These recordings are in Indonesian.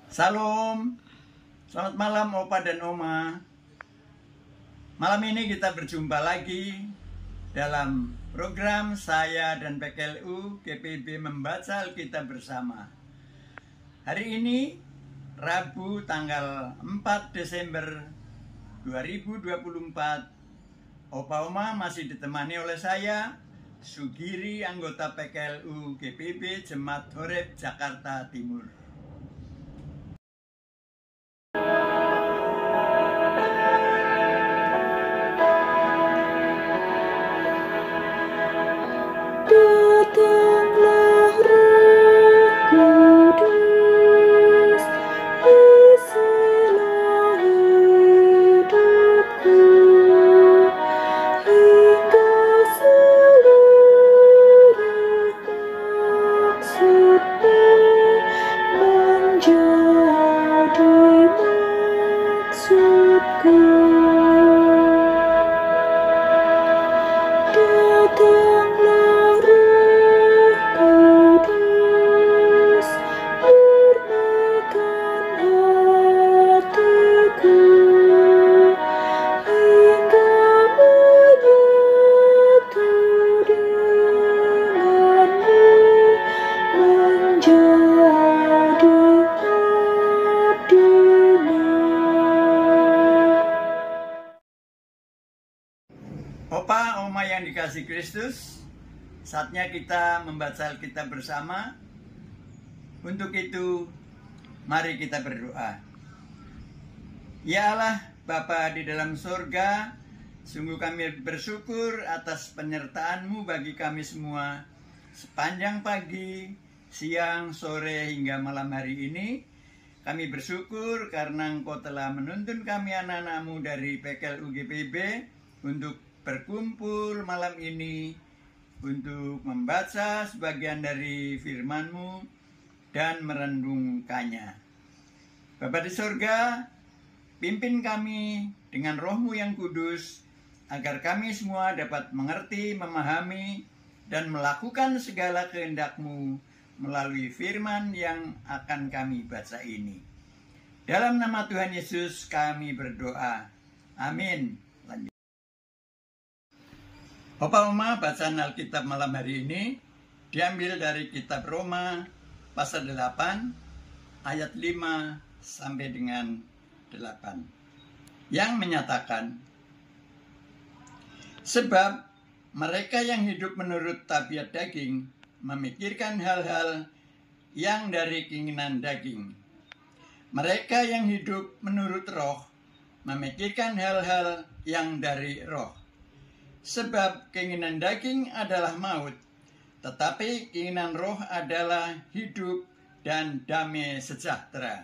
Salam, selamat malam Opa dan Oma. Malam ini kita berjumpa lagi dalam program saya dan PKLU GPIB membaca Alkitab bersama. Hari ini Rabu tanggal 4 Desember 2024. Opa Oma masih ditemani oleh saya, Sugiri, anggota PKLU GPIB Jemaat Horeb Jakarta Timur. Datanglah Roh Kudus, isilah hidupku, hingga seluruh maksudmu menjadi maksudku. Datanglah Roh Kudus, murnikan hatiku, hingga menyatu denganmu, menjadi abdimu. Opa, Oma yang dikasih Kristus, saatnya kita membaca Alkitab bersama. Untuk itu, mari kita berdoa. Ya Allah, Bapa di dalam surga, sungguh kami bersyukur atas penyertaan-Mu bagi kami semua sepanjang pagi, siang, sore, hingga malam hari ini. Kami bersyukur karena Engkau telah menuntun kami anak-anak-Mu dari PKLU GPIB untuk berkumpul malam ini untuk membaca sebagian dari firman-Mu dan merenungkannya. Bapa di surga, pimpin kami dengan Roh-Mu yang kudus, agar kami semua dapat mengerti, memahami, dan melakukan segala kehendak-Mu melalui firman yang akan kami baca ini. Dalam nama Tuhan Yesus kami berdoa. Amin. Lanjut. Opa Oma, bacaan Alkitab malam hari ini diambil dari kitab Roma pasal 8 ayat 5 sampai dengan 8 yang menyatakan, sebab mereka yang hidup menurut tabiat daging memikirkan hal-hal yang dari keinginan daging. Mereka yang hidup menurut roh memikirkan hal-hal yang dari roh. Sebab keinginan daging adalah maut, tetapi keinginan roh adalah hidup dan damai sejahtera.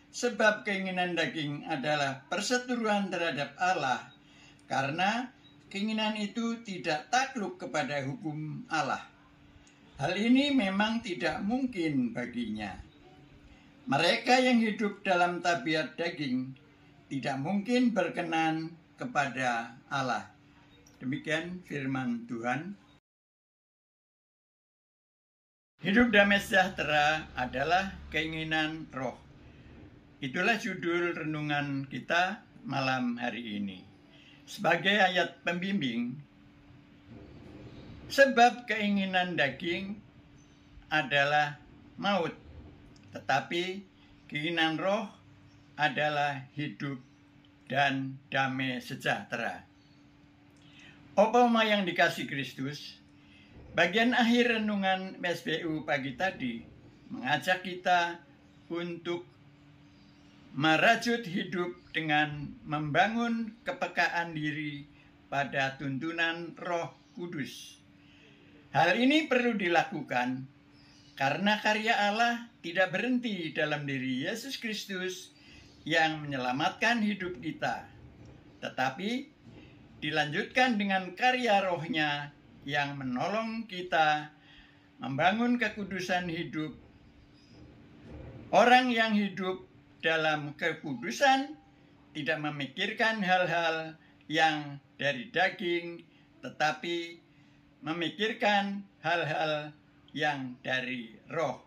Sebab keinginan daging adalah perseteruan terhadap Allah, karena keinginan itu tidak takluk kepada hukum Allah. Hal ini memang tidak mungkin baginya. Mereka yang hidup dalam tabiat daging tidak mungkin berkenan kepada Allah. Demikian firman Tuhan. Hidup damai sejahtera adalah keinginan roh. Itulah judul renungan kita malam hari ini. Sebagai ayat pembimbing, sebab keinginan daging adalah maut, tetapi keinginan roh adalah hidup dan damai sejahtera. Opa Oma yang dikasih Kristus, bagian akhir renungan SBU pagi tadi mengajak kita untuk merajut hidup dengan membangun kepekaan diri pada tuntunan Roh Kudus. Hal ini perlu dilakukan karena karya Allah tidak berhenti dalam diri Yesus Kristus yang menyelamatkan hidup kita, tetapi dilanjutkan dengan karya rohnya yang menolong kita membangun kekudusan hidup. Orang yang hidup dalam kekudusan tidak memikirkan hal-hal yang dari daging, tetapi memikirkan hal-hal yang dari roh.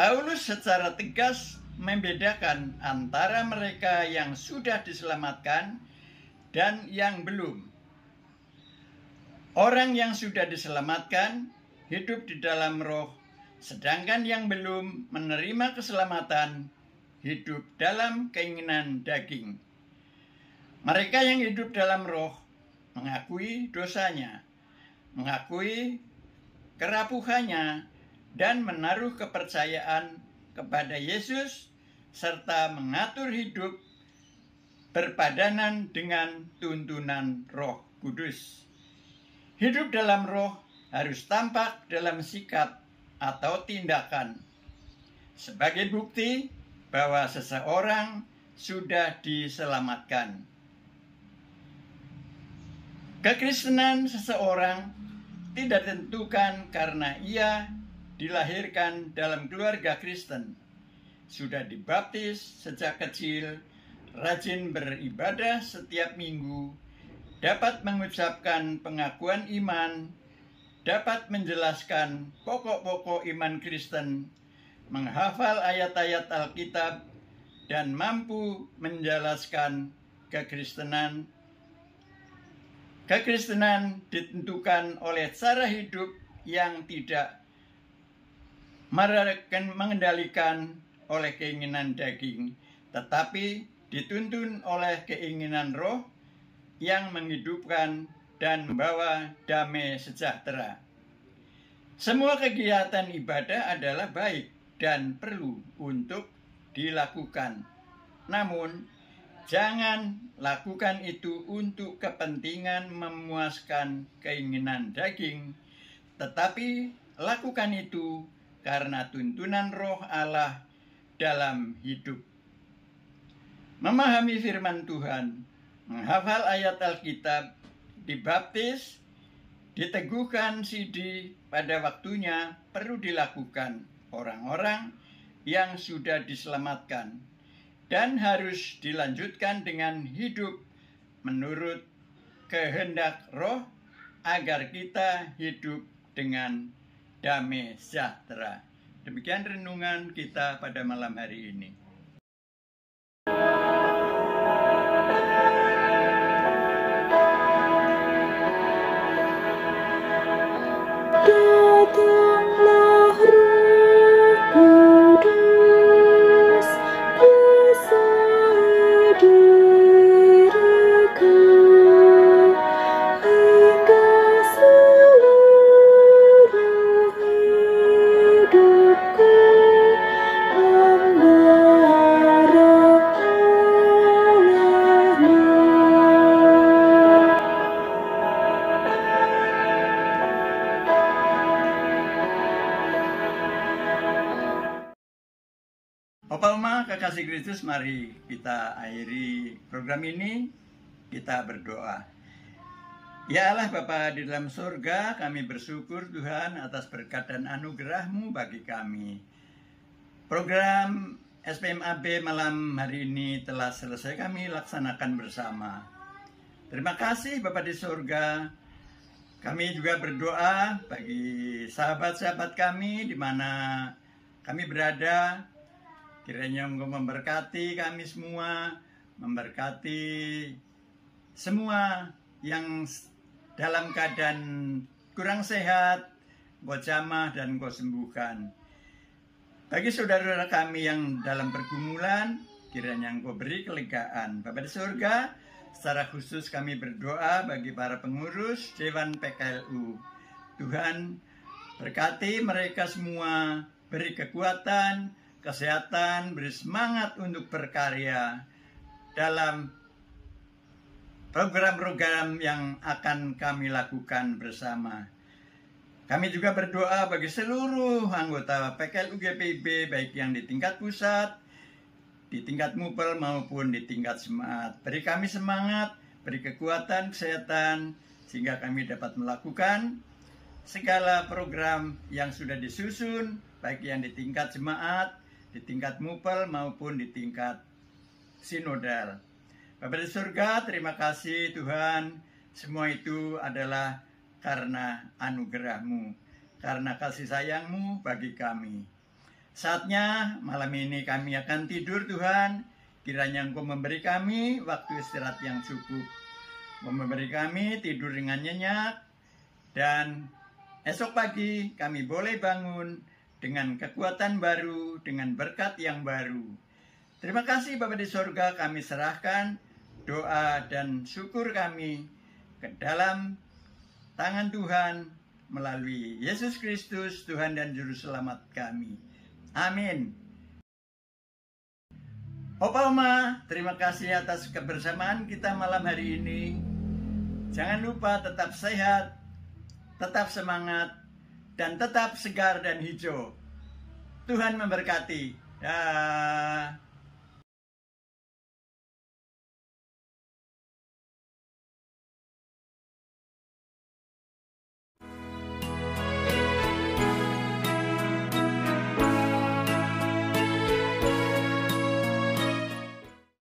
Paulus secara tegas membedakan antara mereka yang sudah diselamatkan dan yang belum. Orang yang sudah diselamatkan hidup di dalam roh, sedangkan yang belum menerima keselamatan hidup dalam keinginan daging. Mereka yang hidup dalam roh mengakui dosanya, mengakui kerapuhannya, dan menaruh kepercayaan kepada Yesus serta mengatur hidup berpadanan dengan tuntunan Roh Kudus. Hidup dalam roh harus tampak dalam sikap atau tindakan sebagai bukti bahwa seseorang sudah diselamatkan. Kekristenan seseorang tidak ditentukan karena ia dilahirkan dalam keluarga Kristen, sudah dibaptis sejak kecil, rajin beribadah setiap minggu, dapat mengucapkan pengakuan iman, dapat menjelaskan pokok-pokok iman Kristen, menghafal ayat-ayat Alkitab, dan mampu menjelaskan kekristenan. Kekristenan ditentukan oleh cara hidup yang tidak mengendalikan oleh keinginan daging, tetapi dituntun oleh keinginan roh yang menghidupkan dan membawa damai sejahtera. Semua kegiatan ibadah adalah baik dan perlu untuk dilakukan. Namun, jangan lakukan itu untuk kepentingan memuaskan keinginan daging, tetapi lakukan itu karena tuntunan roh Allah dalam hidup. Memahami firman Tuhan, menghafal ayat Alkitab, dibaptis, diteguhkan sidi pada waktunya perlu dilakukan orang-orang yang sudah diselamatkan, dan harus dilanjutkan dengan hidup menurut kehendak roh agar kita hidup dengan damai sejahtera. Demikian renungan kita pada malam hari ini. Datanglah Roh Kudus, kuasai diriku, hingga seluruh hidupku membarah olehmu. Bapak Uma, kekasih Kristus, mari kita akhiri program ini, kita berdoa. Ya Allah Bapa di dalam surga, kami bersyukur Tuhan atas berkat dan anugerah-Mu bagi kami. Program SPMAB malam hari ini telah selesai kami laksanakan bersama. Terima kasih Bapa di surga. Kami juga berdoa bagi sahabat-sahabat kami di mana kami berada. Kiranya Engkau memberkati kami semua, memberkati semua yang dalam keadaan kurang sehat, Engkau jamah dan Engkau sembuhkan. Bagi saudara-saudara kami yang dalam pergumulan, kiranya Engkau beri kelegaan. Bapa di surga, secara khusus kami berdoa bagi para pengurus Dewan PKLU. Tuhan, berkati mereka semua, beri kekuatan, kesehatan, beri semangat untuk berkarya dalam program-program yang akan kami lakukan bersama. Kami juga berdoa bagi seluruh anggota PKLU GPIB, baik yang di tingkat pusat, di tingkat MUPEL maupun di tingkat jemaat. Beri kami semangat, beri kekuatan, kesehatan, sehingga kami dapat melakukan segala program yang sudah disusun, baik yang di tingkat jemaat, di tingkat MUPEL maupun di tingkat sinodal. Bapa di surga, terima kasih Tuhan. Semua itu adalah karena anugerah-Mu, karena kasih sayang-Mu bagi kami. Saatnya malam ini kami akan tidur Tuhan. Kiranya Engkau memberi kami waktu istirahat yang cukup. Memberi kami tidur dengan nyenyak. Dan esok pagi kami boleh bangun dengan kekuatan baru, dengan berkat yang baru. Terima kasih Bapa di sorga, kami serahkan doa dan syukur kami ke dalam tangan Tuhan melalui Yesus Kristus, Tuhan dan Juru Selamat kami. Amin. Opa Oma, terima kasih atas kebersamaan kita malam hari ini. Jangan lupa tetap sehat, tetap semangat, dan tetap segar dan hijau. Tuhan memberkati. Dah.